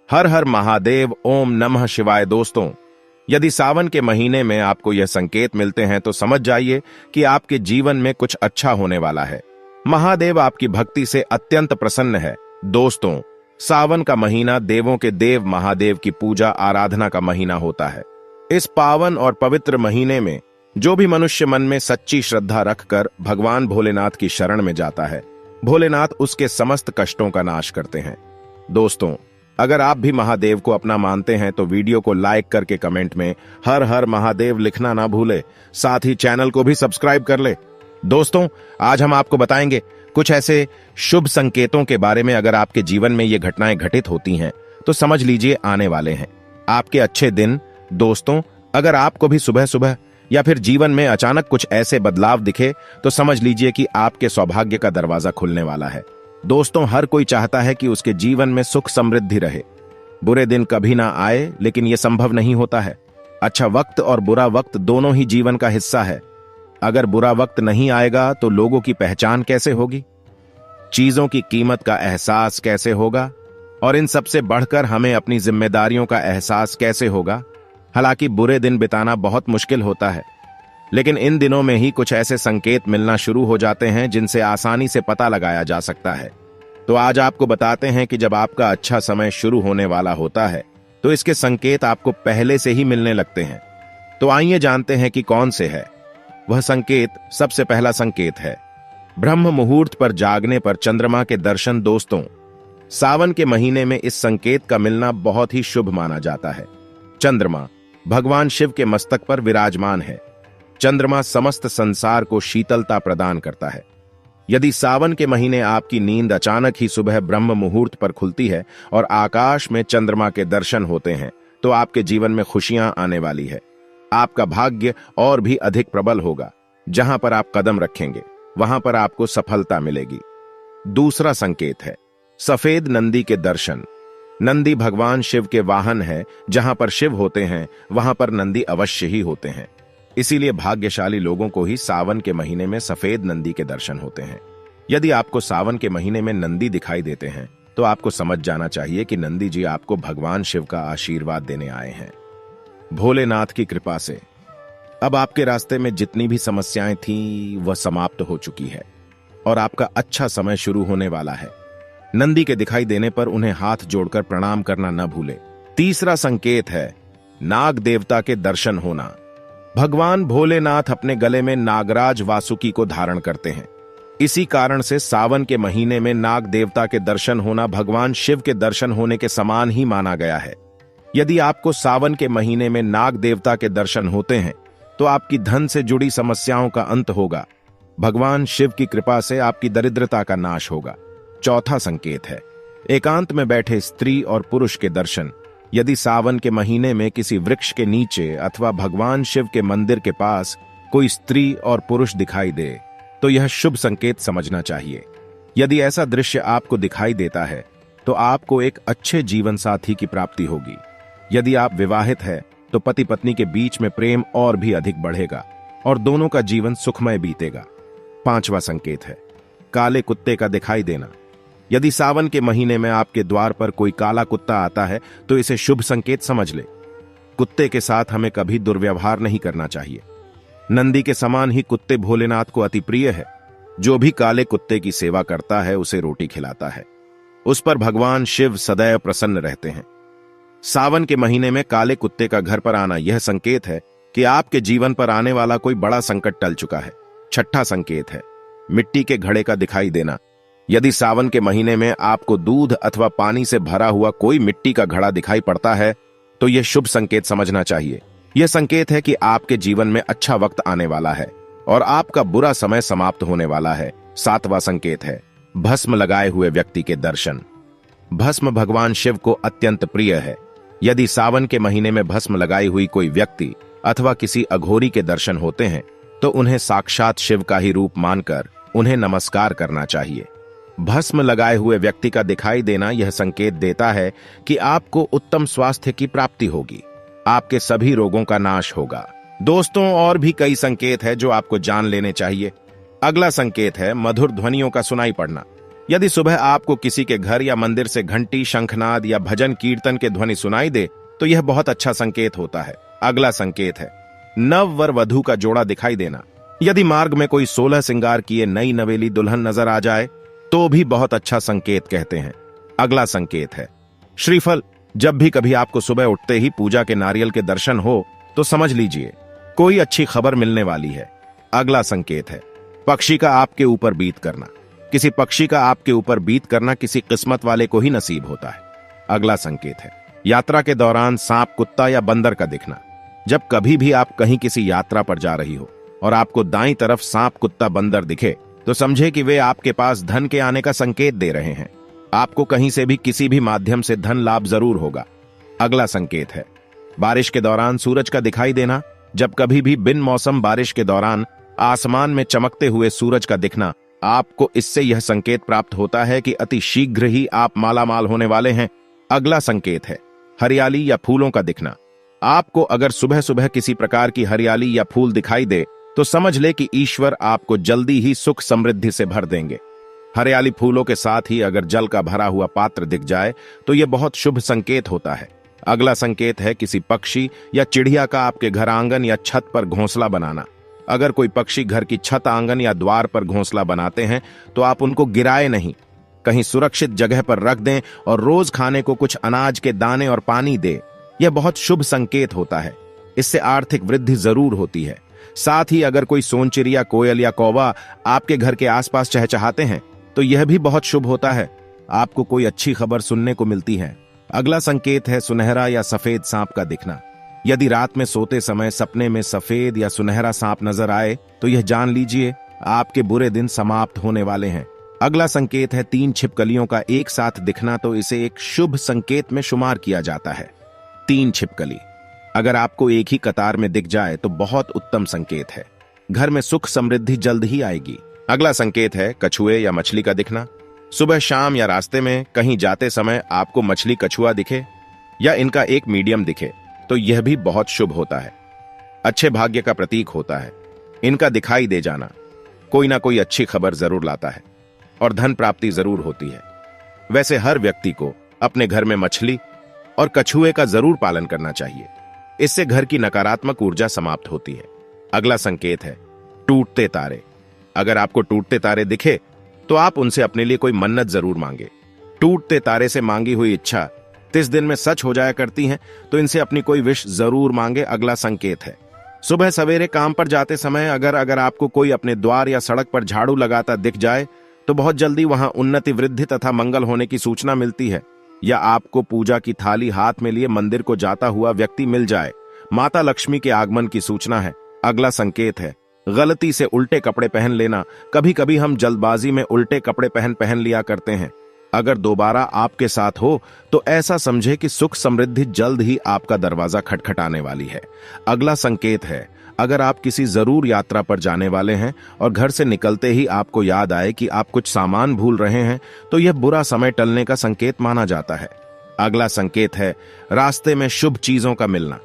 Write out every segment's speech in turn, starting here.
हर हर महादेव, ओम नमः शिवाय। दोस्तों, यदि सावन के महीने में आपको यह संकेत मिलते हैं तो समझ जाइए कि आपके जीवन में कुछ अच्छा होने वाला है। महादेव आपकी भक्ति से अत्यंत प्रसन्न है। दोस्तों, सावन का महीना देवों के देव महादेव की पूजा आराधना का महीना होता है। इस पावन और पवित्र महीने में जो भी मनुष्य मन में सच्ची श्रद्धा रखकर भगवान भोलेनाथ की शरण में जाता है, भोलेनाथ उसके समस्त कष्टों का नाश करते हैं। दोस्तों, अगर आप भी महादेव को अपना मानते हैं तो वीडियो को लाइक करके कमेंट में हर हर महादेव लिखना ना भूले। साथ ही चैनल को भी सब्सक्राइब कर ले। दोस्तों, आज हम आपको बताएंगे कुछ ऐसे शुभ संकेतों के बारे में। अगर आपके जीवन में ये घटनाएं घटित होती हैं तो समझ लीजिए आने वाले हैं आपके अच्छे दिन। दोस्तों, अगर आपको भी सुबह सुबह या फिर जीवन में अचानक कुछ ऐसे बदलाव दिखे तो समझ लीजिए कि आपके सौभाग्य का दरवाजा खुलने वाला है। दोस्तों, हर कोई चाहता है कि उसके जीवन में सुख समृद्धि रहे, बुरे दिन कभी ना आए, लेकिन यह संभव नहीं होता है। अच्छा वक्त और बुरा वक्त दोनों ही जीवन का हिस्सा है। अगर बुरा वक्त नहीं आएगा तो लोगों की पहचान कैसे होगी, चीजों की कीमत का एहसास कैसे होगा, और इन सबसे बढ़कर हमें अपनी जिम्मेदारियों का एहसास कैसे होगा। हालांकि बुरे दिन बिताना बहुत मुश्किल होता है, लेकिन इन दिनों में ही कुछ ऐसे संकेत मिलना शुरू हो जाते हैं जिनसे आसानी से पता लगाया जा सकता है। तो आज आपको बताते हैं कि जब आपका अच्छा समय शुरू होने वाला होता है तो इसके संकेत आपको पहले से ही मिलने लगते हैं। तो आइए जानते हैं कि कौन से है वह संकेत। सबसे पहला संकेत है ब्रह्म मुहूर्त पर जागने पर चंद्रमा के दर्शन। दोस्तों, सावन के महीने में इस संकेत का मिलना बहुत ही शुभ माना जाता है। चंद्रमा भगवान शिव के मस्तक पर विराजमान है। चंद्रमा समस्त संसार को शीतलता प्रदान करता है। यदि सावन के महीने आपकी नींद अचानक ही सुबह ब्रह्म मुहूर्त पर खुलती है और आकाश में चंद्रमा के दर्शन होते हैं तो आपके जीवन में खुशियां आने वाली है। आपका भाग्य और भी अधिक प्रबल होगा। जहां पर आप कदम रखेंगे वहां पर आपको सफलता मिलेगी। दूसरा संकेत है सफेद नंदी के दर्शन। नंदी भगवान शिव के वाहन है। जहां पर शिव होते हैं वहां पर नंदी अवश्य ही होते हैं। इसीलिए भाग्यशाली लोगों को ही सावन के महीने में सफेद नंदी के दर्शन होते हैं। यदि आपको सावन के महीने में नंदी दिखाई देते हैं तो आपको समझ जाना चाहिए कि नंदी जी आपको भगवान शिव का आशीर्वाद देने आए हैं। भोलेनाथ की कृपा से अब आपके रास्ते में जितनी भी समस्याएं थीं वह समाप्त हो चुकी है और आपका अच्छा समय शुरू होने वाला है। नंदी के दिखाई देने पर उन्हें हाथ जोड़कर प्रणाम करना न भूले। तीसरा संकेत है नाग देवता के दर्शन होना। भगवान भोलेनाथ अपने गले में नागराज वासुकी को धारण करते हैं। इसी कारण से सावन के महीने में नाग देवता के दर्शन होना भगवान शिव के दर्शन होने के समान ही माना गया है। यदि आपको सावन के महीने में नाग देवता के दर्शन होते हैं तो आपकी धन से जुड़ी समस्याओं का अंत होगा। भगवान शिव की कृपा से आपकी दरिद्रता का नाश होगा। चौथा संकेत है एकांत में बैठे स्त्री और पुरुष के दर्शन। यदि सावन के महीने में किसी वृक्ष के नीचे अथवा भगवान शिव के मंदिर के पास कोई स्त्री और पुरुष दिखाई दे तो यह शुभ संकेत समझना चाहिए। यदि ऐसा दृश्य आपको दिखाई देता है तो आपको एक अच्छे जीवन साथी की प्राप्ति होगी। यदि आप विवाहित हैं तो पति पत्नी के बीच में प्रेम और भी अधिक बढ़ेगा और दोनों का जीवन सुखमय बीतेगा। पांचवा संकेत है काले कुत्ते का दिखाई देना। यदि सावन के महीने में आपके द्वार पर कोई काला कुत्ता आता है तो इसे शुभ संकेत समझ ले। कुत्ते के साथ हमें कभी दुर्व्यवहार नहीं करना चाहिए। नंदी के समान ही कुत्ते भोलेनाथ को अति प्रिय है। जो भी काले कुत्ते की सेवा करता है उसे रोटी खिलाता है। उस पर भगवान शिव सदैव प्रसन्न रहते हैं। सावन के महीने में काले कुत्ते का घर पर आना यह संकेत है कि आपके जीवन पर आने वाला कोई बड़ा संकट टल चुका है। छठा संकेत है मिट्टी के घड़े का दिखाई देना। यदि सावन के महीने में आपको दूध अथवा पानी से भरा हुआ कोई मिट्टी का घड़ा दिखाई पड़ता है तो यह शुभ संकेत समझना चाहिए। यह संकेत है कि आपके जीवन में अच्छा वक्त आने वाला है और आपका बुरा समय समाप्त होने वाला है। सातवां संकेत है भस्म लगाए हुए व्यक्ति के दर्शन। भस्म भगवान शिव को अत्यंत प्रिय है। यदि सावन के महीने में भस्म लगाई हुई कोई व्यक्ति अथवा किसी अघोरी के दर्शन होते हैं तो उन्हें साक्षात शिव का ही रूप मानकर उन्हें नमस्कार करना चाहिए। भस्म लगाए हुए व्यक्ति का दिखाई देना यह संकेत देता है कि आपको उत्तम स्वास्थ्य की प्राप्ति होगी। आपके सभी रोगों का नाश होगा। दोस्तों, और भी कई संकेत है जो आपको जान लेने चाहिए। अगला संकेत है मधुर ध्वनियों का सुनाई पड़ना। यदि सुबह आपको किसी के घर या मंदिर से घंटी, शंखनाद या भजन कीर्तन के ध्वनि सुनाई दे तो यह बहुत अच्छा संकेत होता है। अगला संकेत है नव वर वधू का जोड़ा दिखाई देना। यदि मार्ग में कोई 16 श्रृंगार किए नई नवेली दुल्हन नजर आ जाए तो भी बहुत अच्छा संकेत कहते हैं। अगला संकेत है श्रीफल। जब भी कभी आपको सुबह उठते ही पूजा के नारियल के दर्शन हो तो समझ लीजिए कोई अच्छी खबर मिलने वाली है। अगला संकेत है पक्षी का आपके ऊपर बीत करना। किसी पक्षी का आपके ऊपर बीत करना किसी किस्मत वाले को ही नसीब होता है। अगला संकेत है यात्रा के दौरान सांप, कुत्ता या बंदर का दिखना। जब कभी भी आप कहीं किसी यात्रा पर जा रही हो और आपको दाईं तरफ सांप, कुत्ता, बंदर दिखे तो समझे कि वे आपके पास धन के आने का संकेत दे रहे हैं। आपको कहीं से भी किसी भी माध्यम से धन लाभ जरूर होगा। अगला संकेत है बारिश के दौरान सूरज का दिखाई देना। जब कभी भी बिन मौसम बारिश के दौरान आसमान में चमकते हुए सूरज का दिखना, आपको इससे यह संकेत प्राप्त होता है कि अति शीघ्र ही आप मालामाल होने वाले हैं। अगला संकेत है हरियाली या फूलों का दिखना। आपको अगर सुबह सुबह किसी प्रकार की हरियाली या फूल दिखाई दे तो समझ ले कि ईश्वर आपको जल्दी ही सुख समृद्धि से भर देंगे। हरियाली फूलों के साथ ही अगर जल का भरा हुआ पात्र दिख जाए तो यह बहुत शुभ संकेत होता है। अगला संकेत है किसी पक्षी या चिड़िया का आपके घर आंगन या छत पर घोंसला बनाना। अगर कोई पक्षी घर की छत, आंगन या द्वार पर घोंसला बनाते हैं तो आप उनको गिराए नहीं, कहीं सुरक्षित जगह पर रख दें और रोज खाने को कुछ अनाज के दाने और पानी दे। यह बहुत शुभ संकेत होता है। इससे आर्थिक वृद्धि जरूर होती है। साथ ही अगर कोई सोनचिड़िया, कोयल या कौवा आपके घर के आसपास चहचहाते हैं तो यह भी बहुत शुभ होता है। आपको कोई अच्छी खबर सुनने को मिलती है। अगला संकेत है सुनहरा या सफेद सांप का दिखना। यदि रात में सोते समय सपने में सफेद या सुनहरा सांप नजर आए तो यह जान लीजिए आपके बुरे दिन समाप्त होने वाले हैं। अगला संकेत है 3 छिपकलियों का एक साथ दिखना, तो इसे एक शुभ संकेत में शुमार किया जाता है। 3 छिपकली अगर आपको एक ही कतार में दिख जाए तो बहुत उत्तम संकेत है। घर में सुख समृद्धि जल्द ही आएगी। अगला संकेत है कछुए या मछली का दिखना। सुबह, शाम या रास्ते में कहीं जाते समय आपको मछली, कछुआ दिखे या इनका एक मीडियम दिखे तो यह भी बहुत शुभ होता है। अच्छे भाग्य का प्रतीक होता है। इनका दिखाई दे जाना कोई ना कोई अच्छी खबर जरूर लाता है और धन प्राप्ति जरूर होती है। वैसे हर व्यक्ति को अपने घर में मछली और कछुए का जरूर पालन करना चाहिए। इससे घर की नकारात्मक ऊर्जा समाप्त होती है। अगला संकेत है टूटते तारे। अगर आपको टूटते तारे दिखे तो आप उनसे अपने लिए कोई मन्नत जरूर मांगे। टूटते तारे से मांगी हुई इच्छा 30 दिन में सच हो जाया करती हैं, तो इनसे अपनी कोई विश जरूर मांगे। अगला संकेत है सुबह सवेरे काम पर जाते समय अगर आपको कोई अपने द्वार या सड़क पर झाड़ू लगाता दिख जाए तो बहुत जल्दी वहां उन्नति, वृद्धि तथा मंगल होने की सूचना मिलती है। या आपको पूजा की थाली हाथ में लिए मंदिर को जाता हुआ व्यक्ति मिल जाए, माता लक्ष्मी के आगमन की सूचना है। अगला संकेत है गलती से उल्टे कपड़े पहन लेना। कभी कभी हम जल्दबाजी में उल्टे कपड़े पहन लिया करते हैं। अगर दोबारा आपके साथ हो तो ऐसा समझे कि सुख समृद्धि जल्द ही आपका दरवाजा खटखटाने वाली है। अगला संकेत है अगर आप किसी जरूर यात्रा पर जाने वाले हैं और घर से निकलते ही आपको याद आए कि आप कुछ सामान भूल रहे हैं तो यह बुरा समय टलने का संकेत माना जाता है। अगला संकेत है रास्ते में शुभ चीजों का मिलना।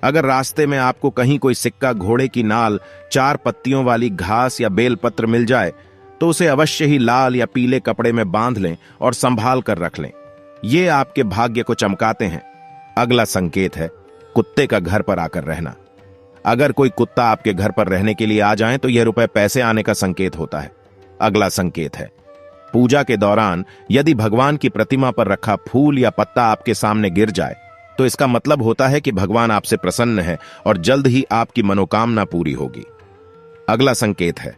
अगर रास्ते में आपको कहीं कोई सिक्का, घोड़े की नाल, 4 पत्तियों वाली घास या बेलपत्र मिल जाए तो उसे अवश्य ही लाल या पीले कपड़े में बांध लें और संभाल कर रख लें। ये आपके भाग्य को चमकाते हैं। अगला संकेत है कुत्ते का घर पर आकर रहना। अगर कोई कुत्ता आपके घर पर रहने के लिए आ जाए तो यह रुपए पैसे आने का संकेत होता है। अगला संकेत है पूजा के दौरान यदि भगवान की प्रतिमा पर रखा फूल या पत्ता आपके सामने गिर जाए तो इसका मतलब होता है कि भगवान आपसे प्रसन्न है और जल्द ही आपकी मनोकामना पूरी होगी। अगला संकेत है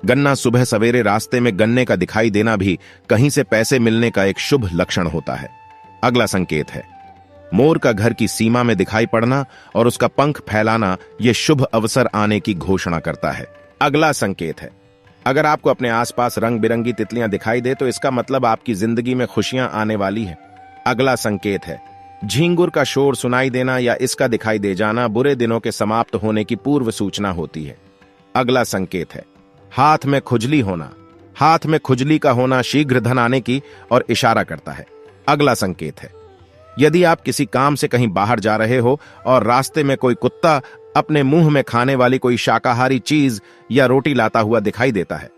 गन्ना। सुबह सवेरे रास्ते में गन्ने का दिखाई देना भी कहीं से पैसे मिलने का एक शुभ लक्षण होता है। अगला संकेत है मोर का घर की सीमा में दिखाई पड़ना और उसका पंख फैलाना यह शुभ अवसर आने की घोषणा करता है। अगला संकेत है अगर आपको अपने आसपास रंग बिरंगी तितलियां दिखाई दे तो इसका मतलब आपकी जिंदगी में खुशियां आने वाली है। अगला संकेत है झींगुर का शोर सुनाई देना या इसका दिखाई दे जाना बुरे दिनों के समाप्त होने की पूर्व सूचना होती है। अगला संकेत है हाथ में खुजली होना। हाथ में खुजली का होना शीघ्र धन आने की और इशारा करता है। अगला संकेत है यदि आप किसी काम से कहीं बाहर जा रहे हो और रास्ते में कोई कुत्ता अपने मुंह में खाने वाली कोई शाकाहारी चीज या रोटी लाता हुआ दिखाई देता है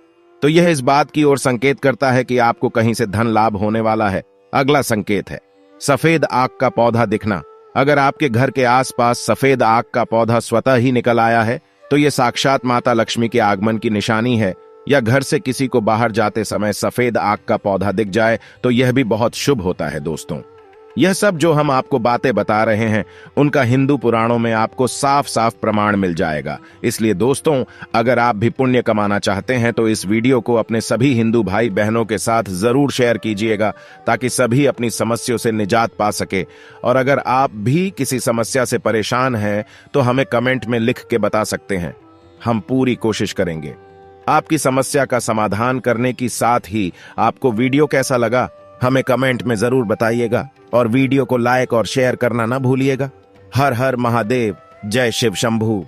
तो यह इस बात की ओर संकेत करता है कि आपको कहीं से धन लाभ होने वाला है। अगला संकेत है सफेद आग का पौधा दिखना। अगर आपके घर के आसपास सफेद आग का पौधा स्वतः ही निकल आया है तो यह साक्षात माता लक्ष्मी के आगमन की निशानी है। या घर से किसी को बाहर जाते समय सफेद आग का पौधा दिख जाए तो यह भी बहुत शुभ होता है दोस्तों। यह सब जो हम आपको बातें बता रहे हैं उनका हिंदू पुराणों में आपको साफ साफ प्रमाण मिल जाएगा। इसलिए दोस्तों, अगर आप भी पुण्य कमाना चाहते हैं तो इस वीडियो को अपने सभी हिंदू भाई बहनों के साथ जरूर शेयर कीजिएगा ताकि सभी अपनी समस्याओं से निजात पा सके। और अगर आप भी किसी समस्या से परेशान हैं तो हमें कमेंट में लिख के बता सकते हैं, हम पूरी कोशिश करेंगे आपकी समस्या का समाधान करने की। साथ ही आपको वीडियो कैसा लगा हमें कमेंट में जरूर बताइएगा और वीडियो को लाइक और शेयर करना ना भूलिएगा। हर हर महादेव, जय शिव शंभू।